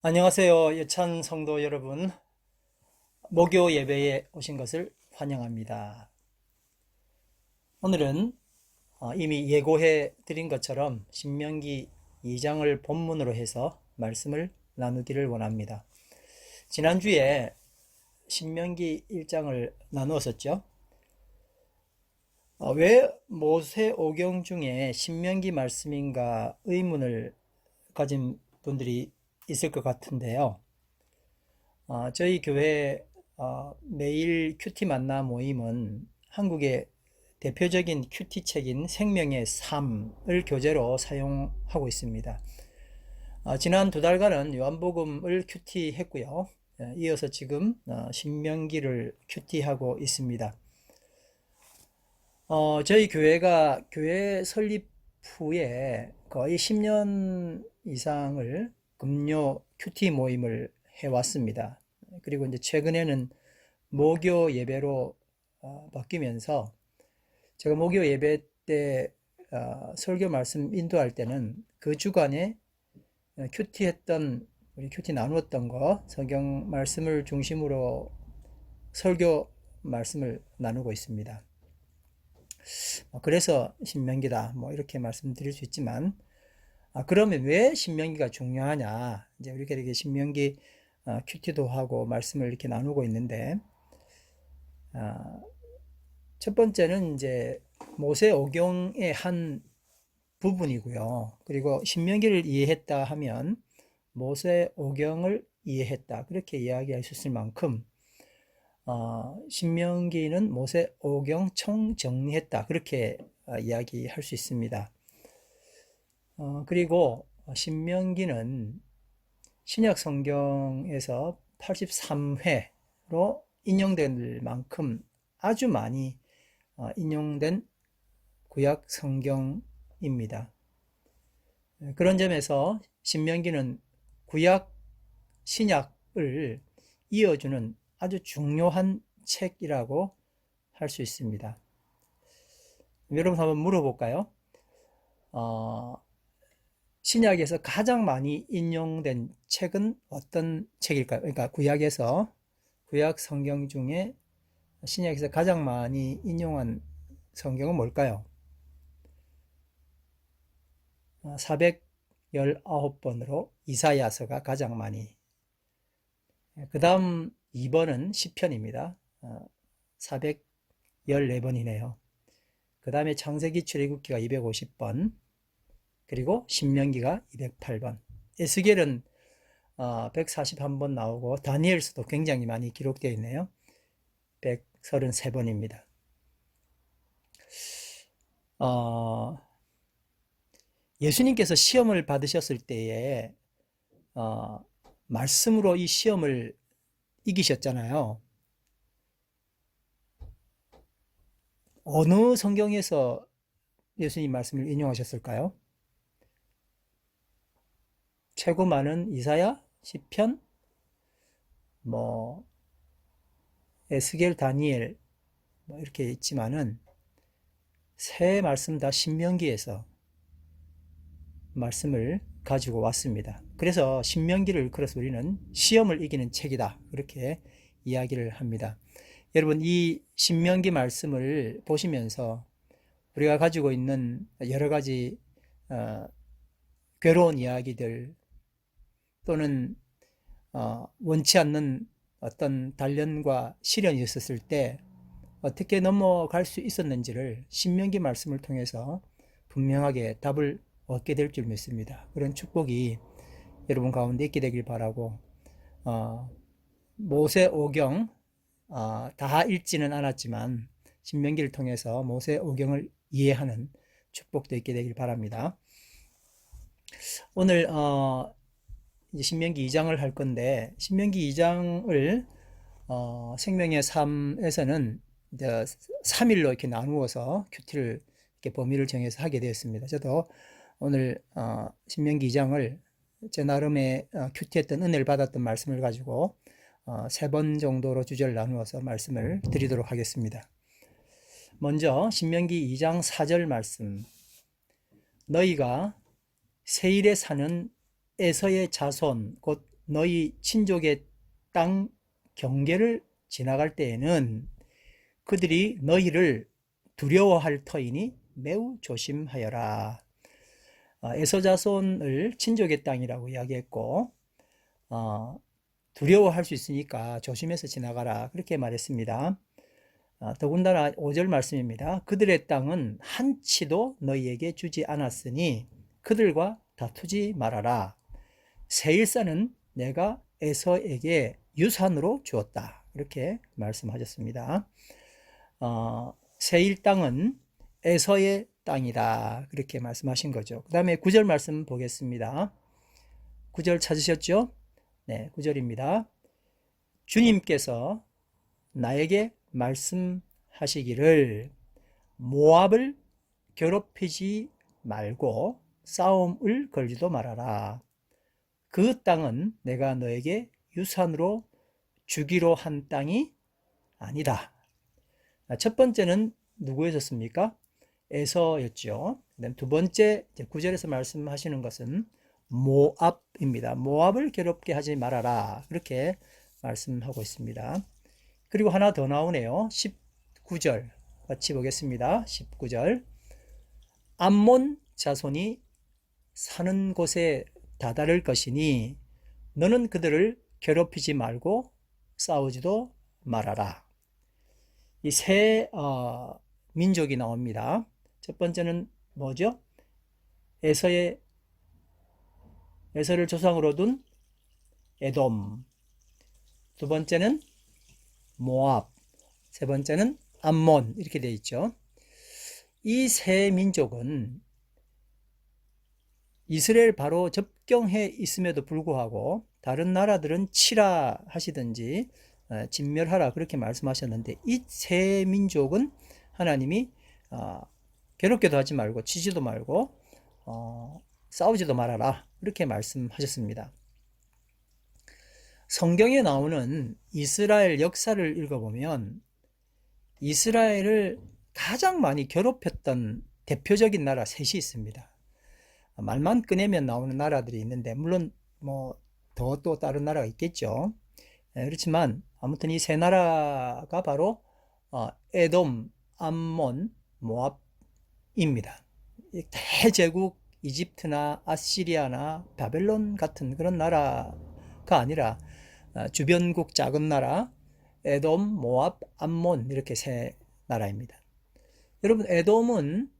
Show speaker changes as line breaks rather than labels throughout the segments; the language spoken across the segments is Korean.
안녕하세요. 예찬 성도 여러분. 목요 예배에 오신 것을 환영합니다. 오늘은 이미 예고해 드린 것처럼 신명기 2장을 본문으로 해서 말씀을 나누기를 원합니다. 지난주에 신명기 1장을 나누었었죠. 왜 모세오경 중에 신명기 말씀인가 의문을 가진 분들이 있을 것 같은데요. 저희 교회 매일 큐티 만나 모임은 한국의 대표적인 큐티 책인 생명의 삶을 교재로 사용하고 있습니다. 지난 2달간은 요한복음을 큐티했고요. 이어서 지금 신명기를 큐티하고 있습니다. 저희 교회가 교회 설립 후에 거의 10년 이상을 금요 큐티 모임을 해왔습니다. 그리고 이제 최근에는 모교 예배로 바뀌면서 제가 모교 예배 때 설교 말씀 인도할 때는 그 주간에 큐티했던 우리 큐티 나누었던 거 성경 말씀을 중심으로 설교 말씀을 나누고 있습니다. 그래서 신명기다 뭐 이렇게 말씀드릴 수 있지만 그러면 왜 신명기가 중요하냐, 이제 우리가 이렇게 신명기 큐티도 하고 말씀을 이렇게 나누고 있는데, 첫 번째는 이제 모세오경의 한 부분이고요. 그리고 신명기를 이해했다 하면 모세오경을 이해했다, 그렇게 이야기할 수 있을 만큼 신명기는 모세오경 총정리했다, 그렇게 이야기할 수 있습니다. 그리고 신명기는 신약 성경에서 83회로 인용될 만큼 아주 많이 인용된 구약 성경입니다. 그런 점에서 신명기는 구약 신약을 이어주는 아주 중요한 책이라고 할 수 있습니다. 여러분 한번 물어볼까요? 신약에서 가장 많이 인용된 책은 어떤 책일까요? 그러니까 구약에서, 구약 성경 중에 신약에서 가장 많이 인용한 성경은 뭘까요? 419번으로 이사야서가 가장 많이. 그 다음 2번은 시편입니다. 414번이네요. 그 다음에 창세기 출애굽기가 250번, 그리고 신명기가 208번, 에스겔은 141번 나오고 다니엘서도 굉장히 많이 기록되어 있네요. 133번입니다. 예수님께서 시험을 받으셨을 때에 말씀으로 이 시험을 이기셨잖아요. 어느 성경에서 예수님 말씀을 인용하셨을까요? 최고 많은 이사야, 시편, 뭐 에스겔, 다니엘 뭐 이렇게 있지만은 세 말씀 다 신명기에서 말씀을 가지고 왔습니다. 그래서 신명기를, 그래서 우리는 시험을 이기는 책이다, 그렇게 이야기를 합니다. 여러분, 이 신명기 말씀을 보시면서 우리가 가지고 있는 여러 가지 괴로운 이야기들, 또는 원치 않는 어떤 단련과 시련이 있었을 때 어떻게 넘어갈 수 있었는지를 신명기 말씀을 통해서 분명하게 답을 얻게 될 줄 믿습니다. 그런 축복이 여러분 가운데 있게 되길 바라고, 모세오경 다 읽지는 않았지만 신명기를 통해서 모세오경을 이해하는 축복도 있게 되길 바랍니다. 오늘 이제 신명기 2장을 할 건데, 신명기 2장을 생명의 삶에서는 이제 3일로 이렇게 나누어서 큐티를 이렇게 범위를 정해서 하게 되었습니다. 저도 오늘 신명기 2장을 제 나름의 큐티했던 은혜를 받았던 말씀을 가지고 3번 정도로 주제를 나누어서 말씀을 드리도록 하겠습니다. 먼저 신명기 2장 4절 말씀. 너희가 세일에 사는 에서의 자손, 곧 너희 친족의 땅 경계를 지나갈 때에는 그들이 너희를 두려워할 터이니 매우 조심하여라. 에서 자손을 친족의 땅이라고 이야기했고 두려워할 수 있으니까 조심해서 지나가라 그렇게 말했습니다. 더군다나 5절 말씀입니다. 그들의 땅은 한치도 너희에게 주지 않았으니 그들과 다투지 말아라. 세일산은 내가 에서에게 유산으로 주었다. 이렇게 말씀하셨습니다. 세일 땅은 에서의 땅이다. 그렇게 말씀하신 거죠. 그 다음에 9절 말씀 보겠습니다. 9절 찾으셨죠? 네, 9절입니다. 주님께서 나에게 말씀하시기를 모압을 괴롭히지 말고 싸움을 걸지도 말아라. 그 땅은 내가 너에게 유산으로 주기로 한 땅이 아니다. 첫 번째는 누구였습니까? 에서였죠. 그다음 두 번째 9절에서 말씀하시는 것은 모압입니다. 모압을 괴롭게 하지 말아라. 그렇게 말씀하고 있습니다. 그리고 하나 더 나오네요. 19절 같이 보겠습니다. 19절 암몬 자손이 사는 곳에 다다를 것이니 너는 그들을 괴롭히지 말고 싸우지도 말아라. 이 세 민족이 나옵니다. 첫 번째는 뭐죠? 에서를 조상으로 둔 에돔, 두 번째는 모압, 세 번째는 암몬 이렇게 되어 있죠. 이 세 민족은 이스라엘 바로 접경해 있음에도 불구하고 다른 나라들은 치라 하시든지 진멸하라 그렇게 말씀하셨는데 이 세 민족은 하나님이 괴롭게도 하지 말고 치지도 말고 싸우지도 말아라 이렇게 말씀하셨습니다. 성경에 나오는 이스라엘 역사를 읽어보면 이스라엘을 가장 많이 괴롭혔던 대표적인 나라 셋이 있습니다. 말만 꺼내면 나오는 나라들이 있는데 물론 뭐 더 또 다른 나라가 있겠죠. 그렇지만 아무튼 이 세 나라가 바로 에돔, 암몬, 모압입니다. 대제국 이집트나 아시리아나 바벨론 같은 그런 나라가 아니라 주변국 작은 나라 에돔, 모압, 암몬 이렇게 세 나라입니다. 여러분 에돔은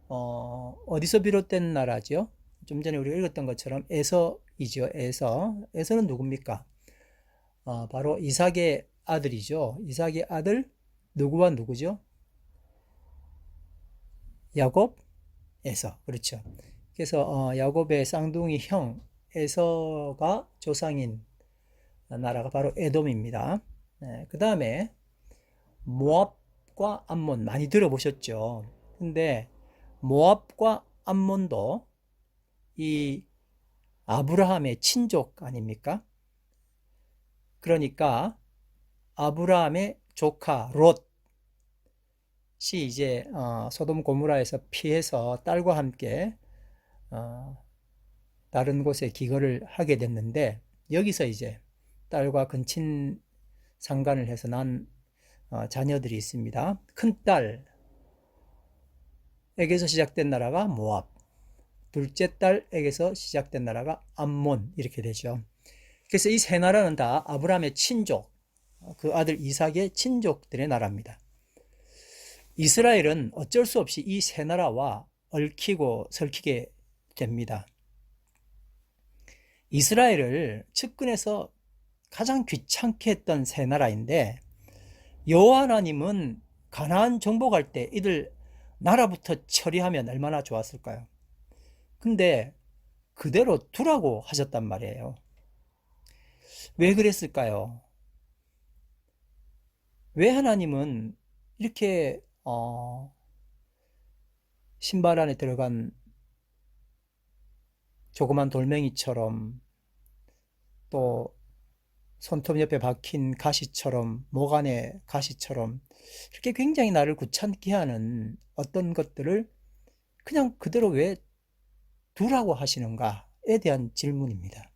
어디서 비롯된 나라죠? 좀 전에 우리가 읽었던 것처럼 에서이죠. 에서는 누굽니까? 바로 이삭의 아들이죠. 이삭의 아들 누구와 누구죠? 야곱, 에서. 그렇죠. 그래서 야곱의 쌍둥이 형 에서가 조상인 나라가 바로 에돔입니다. 네, 그 다음에 모압과 암몬 많이 들어보셨죠? 근데 모압과 암몬도 이 아브라함의 친족 아닙니까? 그러니까 아브라함의 조카 롯이 이제 소돔 고모라에서 피해서 딸과 함께 다른 곳에 기거를 하게 됐는데 여기서 이제 딸과 근친 상간을 해서 난 자녀들이 있습니다. 큰딸에게서 시작된 나라가 모압, 둘째 딸에게서 시작된 나라가 암몬 이렇게 되죠. 그래서 이 세 나라는 다 아브라함의 친족, 그 아들 이삭의 친족들의 나라입니다. 이스라엘은 어쩔 수 없이 이 세 나라와 얽히고 설키게 됩니다. 이스라엘을 측근에서 가장 귀찮게 했던 세 나라인데 여호와 하나님은 가나안 정복할 때 이들 나라부터 처리하면 얼마나 좋았을까요? 근데 그대로 두라고 하셨단 말이에요. 왜 그랬을까요? 왜 하나님은 이렇게 신발 안에 들어간 조그만 돌멩이처럼 또 손톱 옆에 박힌 가시처럼 목 안에 가시처럼 이렇게 굉장히 나를 귀찮게 하는 어떤 것들을 그냥 그대로 왜 두라고 하시는가에 대한 질문입니다.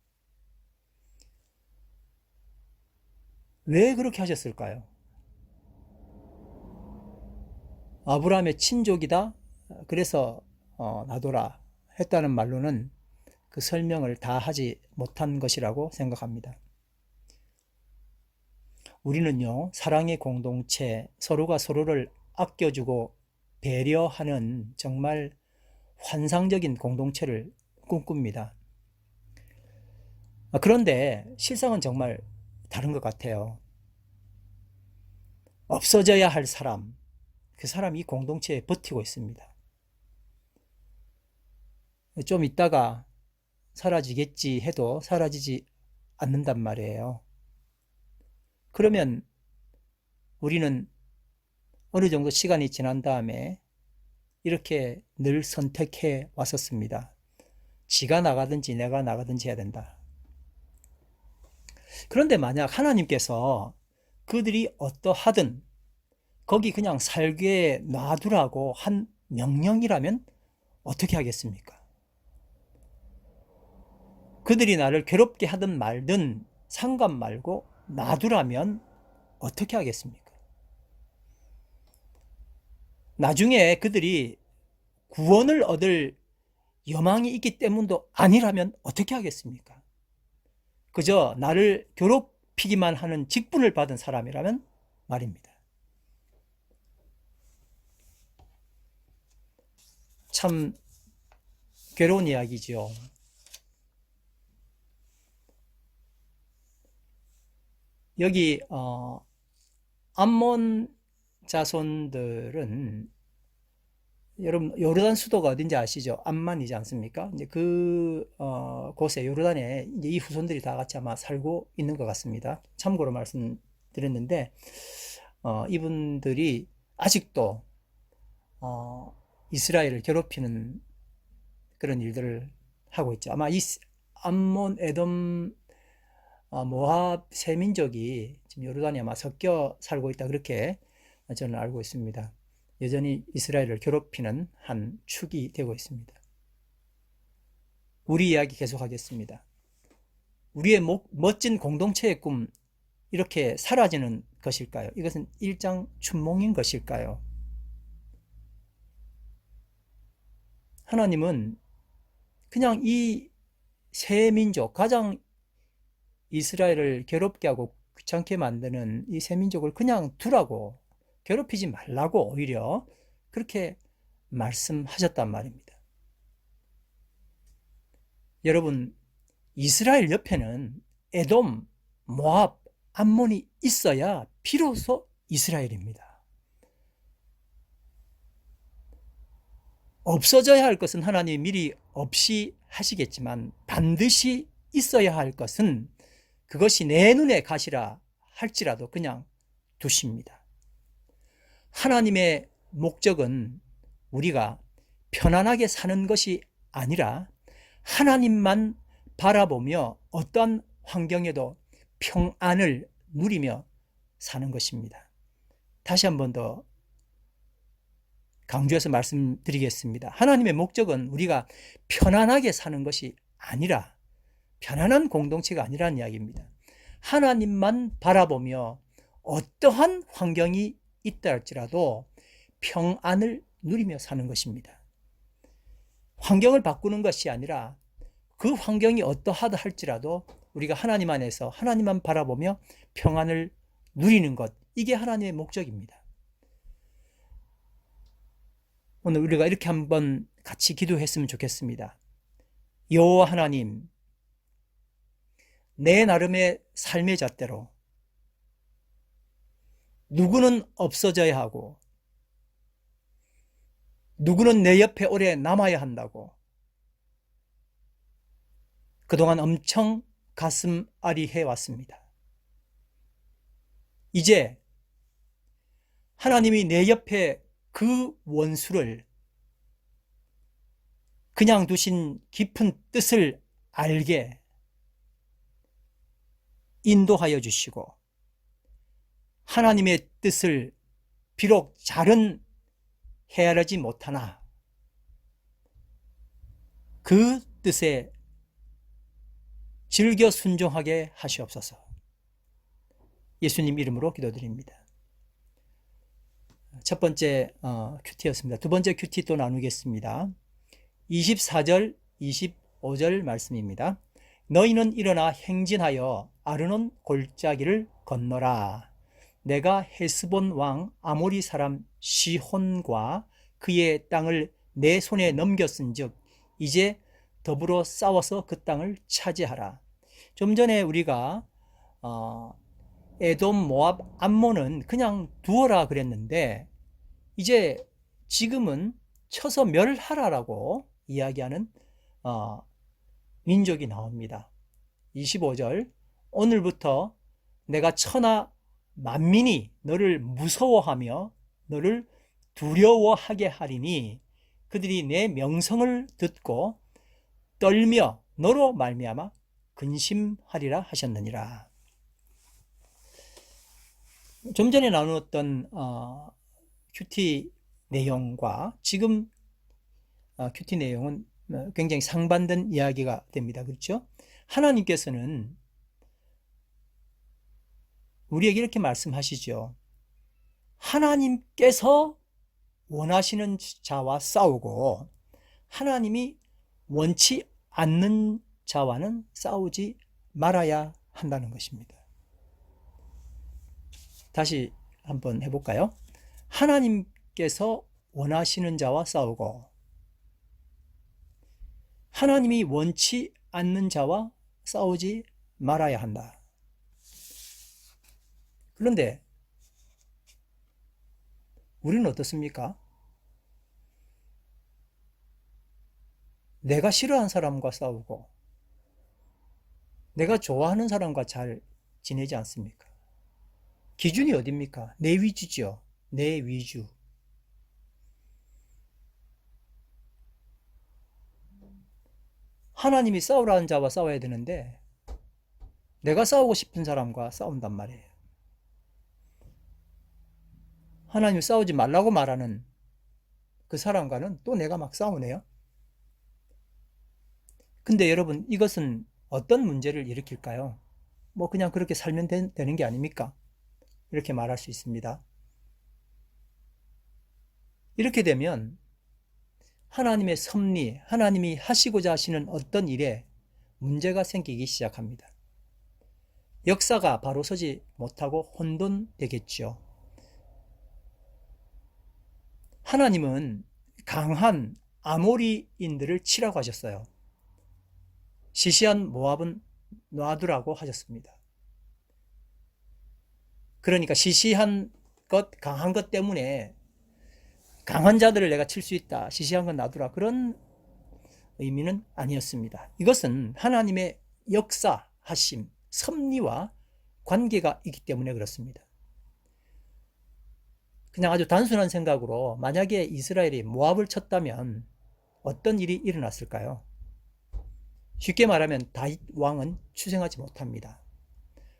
왜 그렇게 하셨을까요? 아브라함의 친족이다. 그래서 놔둬라 했다는 말로는 그 설명을 다 하지 못한 것이라고 생각합니다. 우리는요, 사랑의 공동체, 서로가 서로를 아껴주고 배려하는 정말 환상적인 공동체를 꿈꿉니다. 그런데 실상은 정말 다른 것 같아요. 없어져야 할 사람, 그 사람이 이 공동체에 버티고 있습니다. 좀 있다가 사라지겠지 해도 사라지지 않는단 말이에요. 그러면 우리는 어느 정도 시간이 지난 다음에 이렇게 늘 선택해 왔었습니다. 지가 나가든지 내가 나가든지 해야 된다. 그런데 만약 하나님께서 그들이 어떠하든 거기 그냥 살게 놔두라고 한 명령이라면 어떻게 하겠습니까? 그들이 나를 괴롭게 하든 말든 상관 말고 놔두라면 어떻게 하겠습니까? 나중에 그들이 구원을 얻을 여망이 있기 때문도 아니라면 어떻게 하겠습니까? 그저 나를 괴롭히기만 하는 직분을 받은 사람이라면 말입니다. 참 괴로운 이야기지요. 여기 암몬 자손들은 여러분 요르단 수도가 어딘지 아시죠? 암만이지 않습니까? 이제 그 곳에 요르단에 이제 이 후손들이 다 같이 아마 살고 있는 것 같습니다. 참고로 말씀드렸는데 이분들이 아직도 이스라엘을 괴롭히는 그런 일들을 하고 있죠. 아마 이 암몬, 에돔, 모압 세 민족이 지금 요르단에 아마 섞여 살고 있다 그렇게 저는 알고 있습니다. 여전히 이스라엘을 괴롭히는 한 축이 되고 있습니다. 우리 이야기 계속하겠습니다. 우리의 멋진 공동체의 꿈 이렇게 사라지는 것일까요? 이것은 일장춘몽인 것일까요? 하나님은 그냥 이 세 민족, 가장 이스라엘을 괴롭게 하고 귀찮게 만드는 이 세 민족을 그냥 두라고, 괴롭히지 말라고 오히려 그렇게 말씀하셨단 말입니다. 여러분, 이스라엘 옆에는 에돔, 모압, 암몬이 있어야 비로소 이스라엘입니다. 없어져야 할 것은 하나님이 미리 없이 하시겠지만 반드시 있어야 할 것은 그것이 내 눈에 가시라 할지라도 그냥 두십니다. 하나님의 목적은 우리가 편안하게 사는 것이 아니라 하나님만 바라보며 어떠한 환경에도 평안을 누리며 사는 것입니다. 다시 한 번 더 강조해서 말씀드리겠습니다. 하나님의 목적은 우리가 편안하게 사는 것이 아니라, 편안한 공동체가 아니라는 이야기입니다. 하나님만 바라보며 어떠한 환경이 있다 할지라도 평안을 누리며 사는 것입니다. 환경을 바꾸는 것이 아니라 그 환경이 어떠하다 할지라도 우리가 하나님 안에서 하나님만 바라보며 평안을 누리는 것, 이게 하나님의 목적입니다. 오늘 우리가 이렇게 한번 같이 기도했으면 좋겠습니다. 여호와 하나님, 내 나름의 삶의 잣대로 누구는 없어져야 하고 누구는 내 옆에 오래 남아야 한다고 그동안 엄청 가슴 아리해 왔습니다. 이제 하나님이 내 옆에 그 원수를 그냥 두신 깊은 뜻을 알게 인도하여 주시고 하나님의 뜻을 비록 잘은 헤아리지 못하나 그 뜻에 즐겨 순종하게 하시옵소서. 예수님 이름으로 기도드립니다. 첫 번째 큐티였습니다. 두 번째 큐티 또 나누겠습니다. 24절, 25절 말씀입니다. 너희는 일어나 행진하여 아르논 골짜기를 건너라. 내가 헤스본 왕 아모리 사람 시혼과 그의 땅을 내 손에 넘겼은즉 이제 더불어 싸워서 그 땅을 차지하라. 좀 전에 우리가 에돔, 모압, 암몬은 그냥 두어라 그랬는데 이제 지금은 쳐서 멸하라라고 이야기하는 민족이 나옵니다. 25절 오늘부터 내가 천하 만민이 너를 무서워하며 너를 두려워하게 하리니 그들이 내 명성을 듣고 떨며 너로 말미암아 근심하리라 하셨느니라. 좀 전에 나누었던 큐티 내용과 지금 큐티 내용은 굉장히 상반된 이야기가 됩니다. 그렇죠? 하나님께서는 우리에게 이렇게 말씀하시죠. 하나님께서 원하시는 자와 싸우고 하나님이 원치 않는 자와는 싸우지 말아야 한다는 것입니다. 다시 한번 해볼까요? 하나님께서 원하시는 자와 싸우고 하나님이 원치 않는 자와 싸우지 말아야 한다. 그런데 우리는 어떻습니까? 내가 싫어하는 사람과 싸우고 내가 좋아하는 사람과 잘 지내지 않습니까? 기준이 어딥니까? 내 위주죠. 내 위주. 하나님이 싸우라는 자와 싸워야 되는데 내가 싸우고 싶은 사람과 싸운단 말이에요. 하나님이 싸우지 말라고 말하는 그 사람과는 또 내가 막 싸우네요. 근데 여러분 이것은 어떤 문제를 일으킬까요? 뭐 그냥 그렇게 살면 되는 게 아닙니까? 이렇게 말할 수 있습니다. 이렇게 되면 하나님의 섭리, 하나님이 하시고자 하시는 어떤 일에 문제가 생기기 시작합니다. 역사가 바로 서지 못하고 혼돈되겠죠. 하나님은 강한 아모리인들을 치라고 하셨어요. 시시한 모압은 놔두라고 하셨습니다. 그러니까 시시한 것, 강한 것 때문에 강한 자들을 내가 칠 수 있다. 시시한 건 놔두라. 그런 의미는 아니었습니다. 이것은 하나님의 역사하심, 섭리와 관계가 있기 때문에 그렇습니다. 그냥 아주 단순한 생각으로 만약에 이스라엘이 모압을 쳤다면 어떤 일이 일어났을까요? 쉽게 말하면 다윗 왕은 출생하지 못합니다.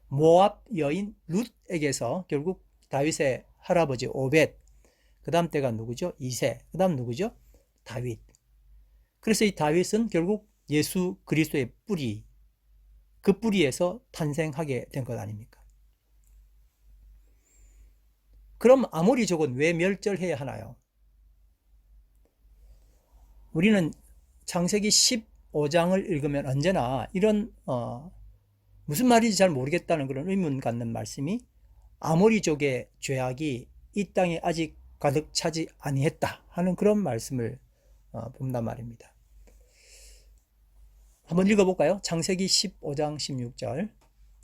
모압 여인 룻에게서 결국 다윗의 할아버지 오벳, 그 다음 때가 누구죠? 이세, 그 다음 누구죠? 다윗. 그래서 이 다윗은 결국 예수 그리스도의 뿌리, 그 뿌리에서 탄생하게 된 것 아닙니까? 그럼 아모리족은 왜 멸절해야 하나요? 우리는 창세기 15장을 읽으면 언제나 이런 무슨 말인지 잘 모르겠다는 그런 의문 갖는 말씀이 아모리족의 죄악이 이 땅에 아직 가득 차지 아니했다 하는 그런 말씀을 본단 말입니다. 한번 읽어볼까요? 창세기 15장 16절.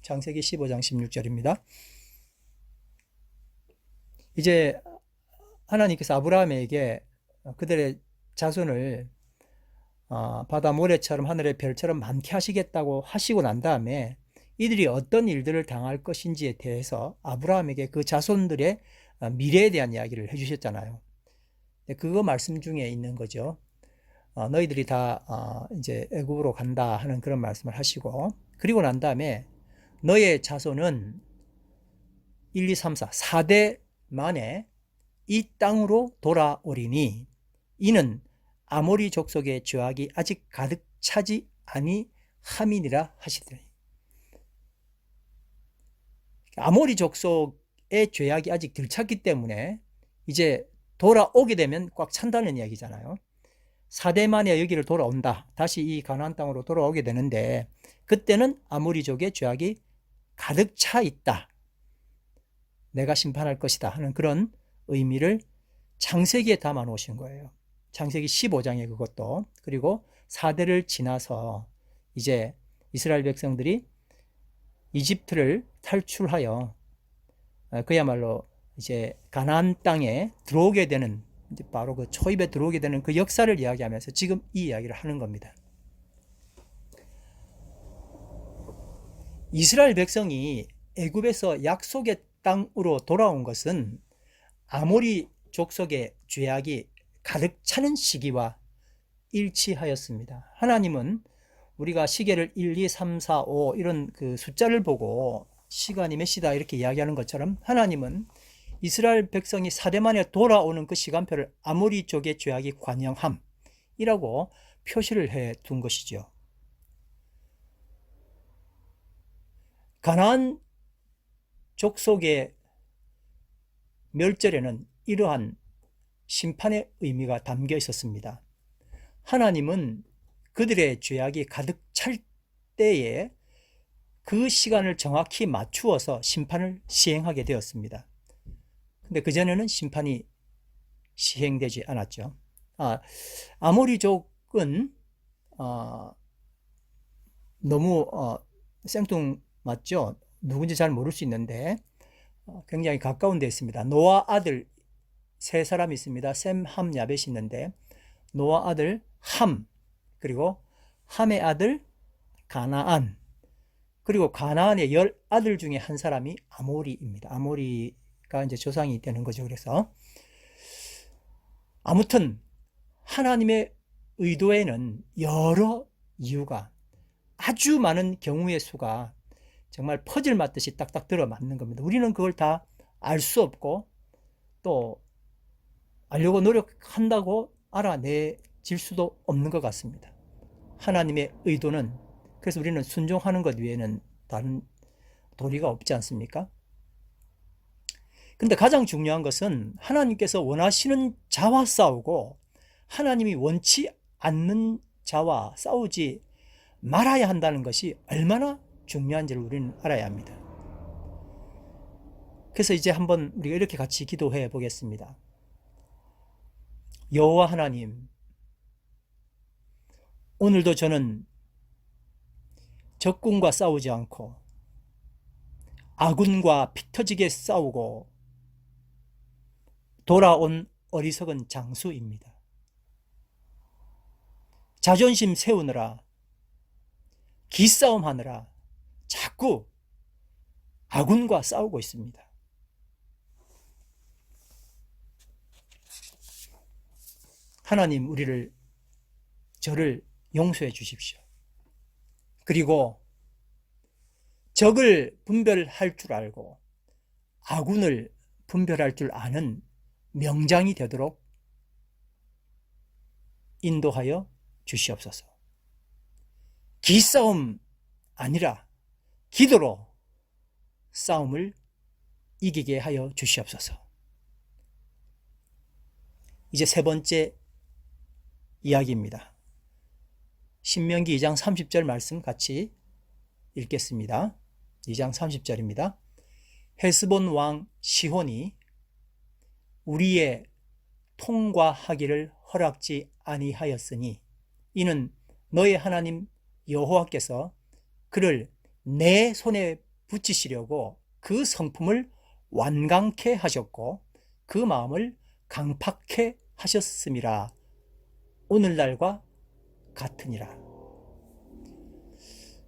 창세기 15장 16절입니다. 이제 하나님께서 아브라함에게 그들의 자손을 바다 모래처럼 하늘의 별처럼 많게 하시겠다고 하시고 난 다음에 이들이 어떤 일들을 당할 것인지에 대해서 아브라함에게 그 자손들의 미래에 대한 이야기를 해주셨잖아요. 그거 말씀 중에 있는 거죠. 너희들이 다 이제 애굽으로 간다 하는 그런 말씀을 하시고, 그리고 난 다음에 너의 자손은 1, 2, 3, 4, 4대 만에 이 땅으로 돌아오리니 이는 아모리 족속의 죄악이 아직 가득 차지 아니함이니라 하시더니, 아모리 족속의 죄악이 아직 덜 찼기 때문에 이제 돌아오게 되면 꽉 찬다는 이야기잖아요. 4대 만에 여기를 돌아온다. 다시 이 가나안 땅으로 돌아오게 되는데 그때는 아모리족의 죄악이 가득 차 있다. 내가 심판할 것이다 하는 그런 의미를 창세기에 담아 놓으신 거예요. 창세기 15장에 그것도. 그리고 4대를 지나서 이제 이스라엘 백성들이 이집트를 탈출하여 그야말로 이제 가나안 땅에 들어오게 되는, 바로 그 초입에 들어오게 되는 그 역사를 이야기하면서 지금 이 이야기를 하는 겁니다. 이스라엘 백성이 애굽에서 약속의 땅으로 돌아온 것은 아모리 족속의 죄악이 가득 차는 시기와 일치하였습니다. 하나님은 우리가 시계를 1, 2, 3, 4, 5 이런 그 숫자를 보고 시간이 몇 시다 이렇게 이야기하는 것처럼 하나님은 이스라엘 백성이 4대 만에 돌아오는 그 시간표를 아모리 족의 죄악이 관영함이라고 표시를 해 둔 것이죠. 가나안 족속의 멸절에는 이러한 심판의 의미가 담겨 있었습니다. 하나님은 그들의 죄악이 가득 찰 때에 그 시간을 정확히 맞추어서 심판을 시행하게 되었습니다. 근데 그전에는 심판이 시행되지 않았죠. 아모리족은 너무 생뚱맞죠. 누군지 잘 모를 수 있는데 굉장히 가까운 데 있습니다. 노아 아들 세 사람이 있습니다. 셈, 함, 야벳이 있는데 노아 아들 함, 그리고 함의 아들 가나안, 그리고 가나안의 10아들 중에 한 사람이 아모리입니다. 아모리가 이제 조상이 되는 거죠. 그래서 아무튼 하나님의 의도에는 여러 이유가, 아주 많은 경우의 수가 정말 퍼즐 맞듯이 딱딱 들어맞는 겁니다. 우리는 그걸 다 알 수 없고 또 알려고 노력한다고 알아내질 수도 없는 것 같습니다. 하나님의 의도는, 그래서 우리는 순종하는 것 외에는 다른 도리가 없지 않습니까? 근데 가장 중요한 것은 하나님께서 원하시는 자와 싸우고 하나님이 원치 않는 자와 싸우지 말아야 한다는 것이 얼마나 중요한지를 우리는 알아야 합니다. 그래서 이제 한번 우리가 이렇게 같이 기도해 보겠습니다. 여호와 하나님, 오늘도 저는 적군과 싸우지 않고 아군과 피 터지게 싸우고 돌아온 어리석은 장수입니다. 자존심 세우느라, 기싸움 하느라 자꾸 아군과 싸우고 있습니다. 하나님, 저를 용서해 주십시오. 그리고 적을 분별할 줄 알고 아군을 분별할 줄 아는 명장이 되도록 인도하여 주시옵소서. 기싸움 아니라 기도로 싸움을 이기게 하여 주시옵소서. 이제 세 번째 이야기입니다. 신명기 2장 30절 말씀 같이 읽겠습니다. 2장 30절입니다. 헤스본 왕 시혼이 우리의 통과하기를 허락지 아니하였으니 이는 너의 하나님 여호와께서 그를 내 손에 붙이시려고 그 성품을 완강케 하셨고 그 마음을 강팍케 하셨음이라. 오늘날과 같으니라.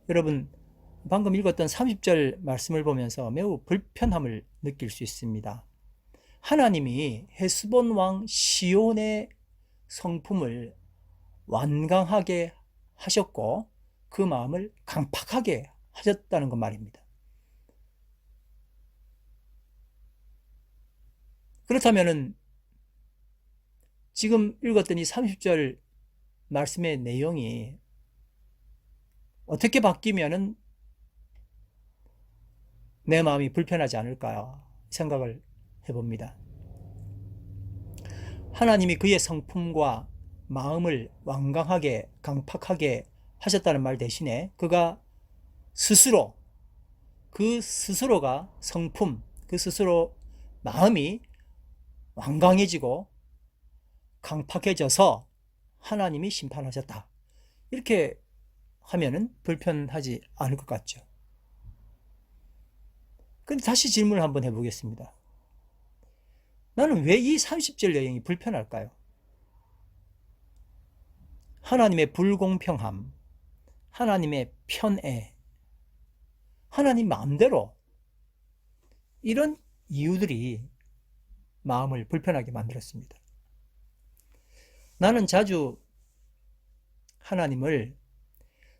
여러분, 방금 읽었던 30절 말씀을 보면서 매우 불편함을 느낄 수 있습니다. 하나님이 헤스본 왕 시온의 성품을 완강하게 하셨고 그 마음을 강팍하게 하셨다는 것 말입니다. 그렇다면은 지금 읽었던 이 30절 말씀의 내용이 어떻게 바뀌면은 내 마음이 불편하지 않을까 생각을 해봅니다. 하나님이 그의 성품과 마음을 완강하게 강팍하게 하셨다는 말 대신에 그가 스스로, 그 스스로가 성품, 그 스스로 마음이 완강해지고 강팍해져서 하나님이 심판하셨다. 이렇게 하면은 불편하지 않을 것 같죠. 근데 다시 질문을 한번 해보겠습니다. 나는 왜 이 30절 여행이 불편할까요? 하나님의 불공평함, 하나님의 편애, 하나님 마음대로, 이런 이유들이 마음을 불편하게 만들었습니다. 나는 자주 하나님을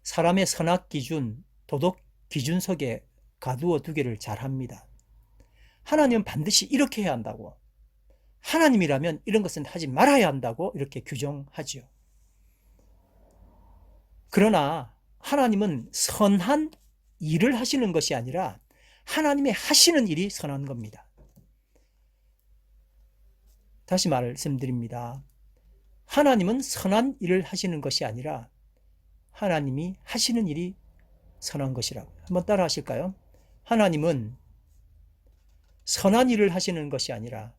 사람의 선악 기준, 도덕 기준 속에 가두어 두기를 잘합니다. 하나님은 반드시 이렇게 해야 한다고, 하나님이라면 이런 것은 하지 말아야 한다고 이렇게 규정하죠. 그러나 하나님은 선한 일을 하시는 것이 아니라 하나님의 하시는 일이 선한 겁니다. 다시 말씀드립니다. 하나님은 선한 일을 하시는 것이 아니라 하나님이 하시는 일이 선한 것이라고. 한번 따라 하실까요? 하나님은 선한 일을 하시는 것이 아니라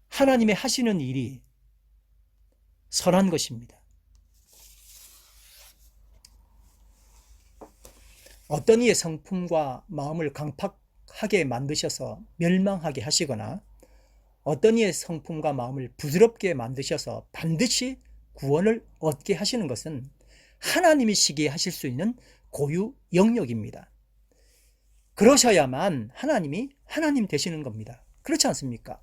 하나님의 하시는 일이 선한 것입니다. 어떤 이의 성품과 마음을 강팍하게 만드셔서 멸망하게 하시거나 어떤 이의 성품과 마음을 부드럽게 만드셔서 반드시 구원을 얻게 하시는 것은 하나님이시기에 하실 수 있는 고유 영역입니다. 그러셔야만 하나님이 하나님 되시는 겁니다. 그렇지 않습니까?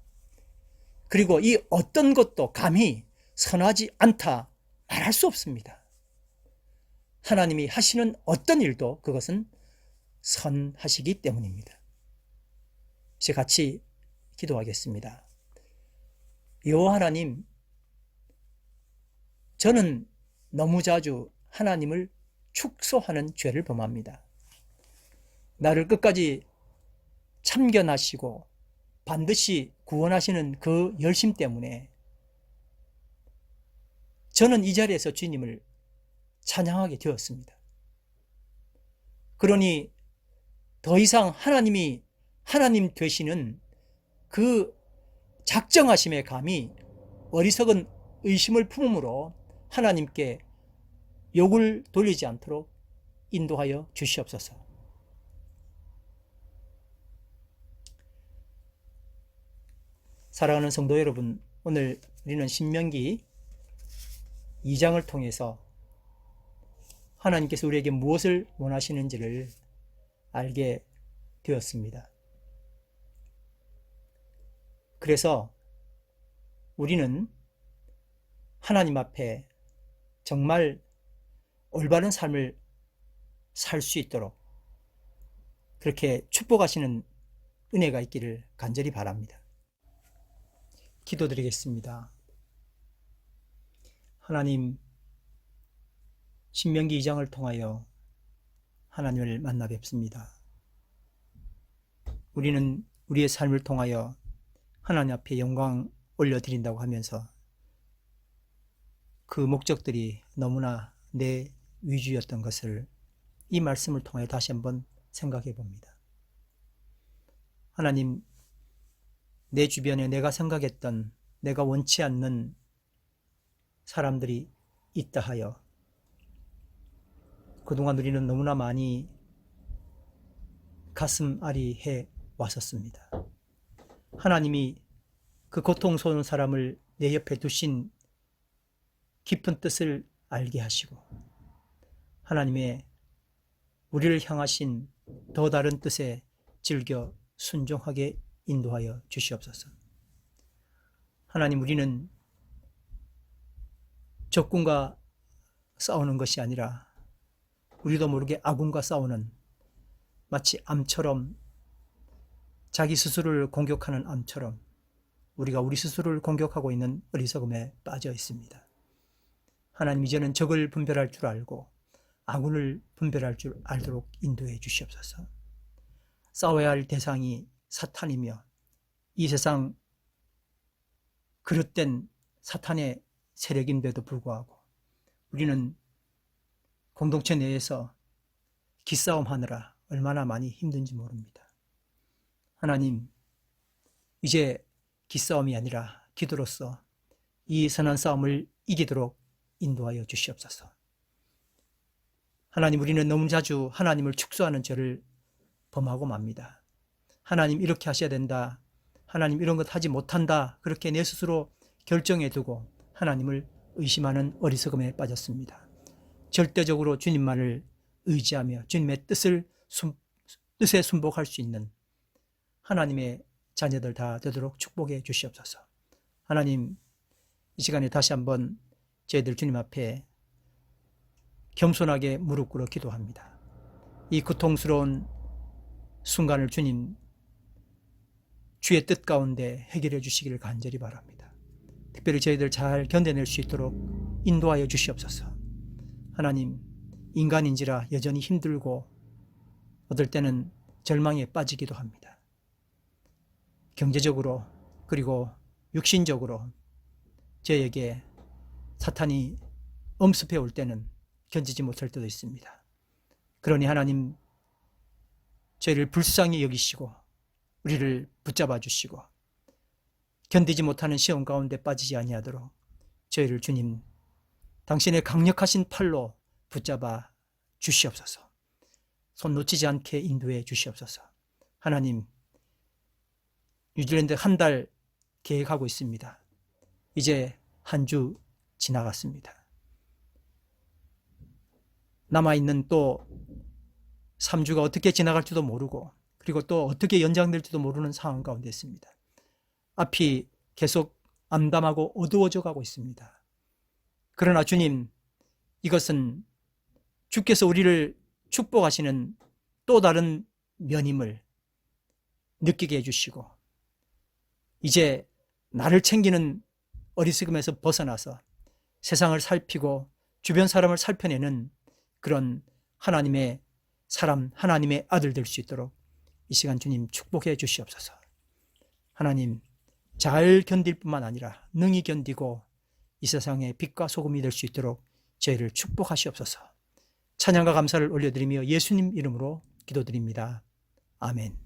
그리고 이 어떤 것도 감히 선하지 않다 말할 수 없습니다. 하나님이 하시는 어떤 일도 그것은 선하시기 때문입니다. 이제 같이 기도하겠습니다. 여호와 하나님, 저는 너무 자주 하나님을 축소하는 죄를 범합니다. 나를 끝까지 참견하시고 반드시 구원하시는 그 열심 때문에 저는 이 자리에서 주님을 찬양하게 되었습니다. 그러니 더 이상 하나님이 하나님 되시는 그 작정하심에 감히 어리석은 의심을 품음으로 하나님께 욕을 돌리지 않도록 인도하여 주시옵소서. 사랑하는 성도 여러분, 오늘 우리는 신명기 2장을 통해서 하나님께서 우리에게 무엇을 원하시는지를 알게 되었습니다. 그래서 우리는 하나님 앞에 정말 올바른 삶을 살 수 있도록 그렇게 축복하시는 은혜가 있기를 간절히 바랍니다. 기도드리겠습니다. 하나님, 신명기 2장을 통하여 하나님을 만나 뵙습니다. 우리는 우리의 삶을 통하여 하나님 앞에 영광 올려드린다고 하면서 그 목적들이 너무나 내 위주였던 것을 이 말씀을 통하여 다시 한번 생각해 봅니다. 하나님, 내 주변에 내가 생각했던, 내가 원치 않는 사람들이 있다 하여 그동안 우리는 너무나 많이 가슴 아리해 왔었습니다. 하나님이 그 고통스러운 사람을 내 옆에 두신 깊은 뜻을 알게 하시고 하나님의 우리를 향하신 더 다른 뜻에 즐겨 순종하게 인도하여 주시옵소서. 하나님, 우리는 적군과 싸우는 것이 아니라 우리도 모르게 아군과 싸우는, 마치 암처럼, 자기 스스로를 공격하는 암처럼 우리가 우리 스스로를 공격하고 있는 어리석음에 빠져 있습니다. 하나님, 이제는 적을 분별할 줄 알고 아군을 분별할 줄 알도록 인도해 주시옵소서. 싸워야 할 대상이 사탄이며 이 세상 그릇된 사탄의 세력인데도 불구하고 우리는 공동체 내에서 기싸움하느라 얼마나 많이 힘든지 모릅니다. 하나님, 이제 기싸움이 아니라 기도로서 이 선한 싸움을 이기도록 인도하여 주시옵소서. 하나님, 우리는 너무 자주 하나님을 축소하는 죄를 범하고 맙니다. 하나님 이렇게 하셔야 된다, 하나님 이런 것 하지 못한다, 그렇게 내 스스로 결정해 두고 하나님을 의심하는 어리석음에 빠졌습니다. 절대적으로 주님만을 의지하며 주님의 뜻에 순복할 수 있는 하나님의 자녀들 다 되도록 축복해 주시옵소서. 하나님, 이 시간에 다시 한번 저희들 주님 앞에 겸손하게 무릎 꿇어 기도합니다. 이 고통스러운 순간을 주님, 주의 뜻 가운데 해결해 주시기를 간절히 바랍니다. 특별히 저희들 잘 견뎌낼 수 있도록 인도하여 주시옵소서. 하나님, 인간인지라 여전히 힘들고 어떨 때는 절망에 빠지기도 합니다. 경제적으로 그리고 육신적으로 저에게 사탄이 엄습해 올 때는 견디지 못할 때도 있습니다. 그러니 하나님, 저희를 불쌍히 여기시고 우리를 붙잡아 주시고 견디지 못하는 시험 가운데 빠지지 아니하도록 저희를 주님, 당신의 강력하신 팔로 붙잡아 주시옵소서. 손 놓치지 않게 인도해 주시옵소서. 하나님, 뉴질랜드 한 달 계획하고 있습니다. 이제 한 주 지나갔습니다. 남아있는 또 3주가 어떻게 지나갈지도 모르고 그리고 또 어떻게 연장될지도 모르는 상황 가운데 있습니다. 앞이 계속 암담하고 어두워져 가고 있습니다. 그러나 주님, 이것은 주께서 우리를 축복하시는 또 다른 면임을 느끼게 해주시고 이제 나를 챙기는 어리석음에서 벗어나서 세상을 살피고 주변 사람을 살펴내는 그런 하나님의 사람, 하나님의 아들 될 수 있도록 이 시간 주님 축복해 주시옵소서. 하나님, 잘 견딜 뿐만 아니라 능히 견디고 이 세상의 빛과 소금이 될 수 있도록 저희를 축복하시옵소서. 찬양과 감사를 올려드리며 예수님 이름으로 기도드립니다. 아멘.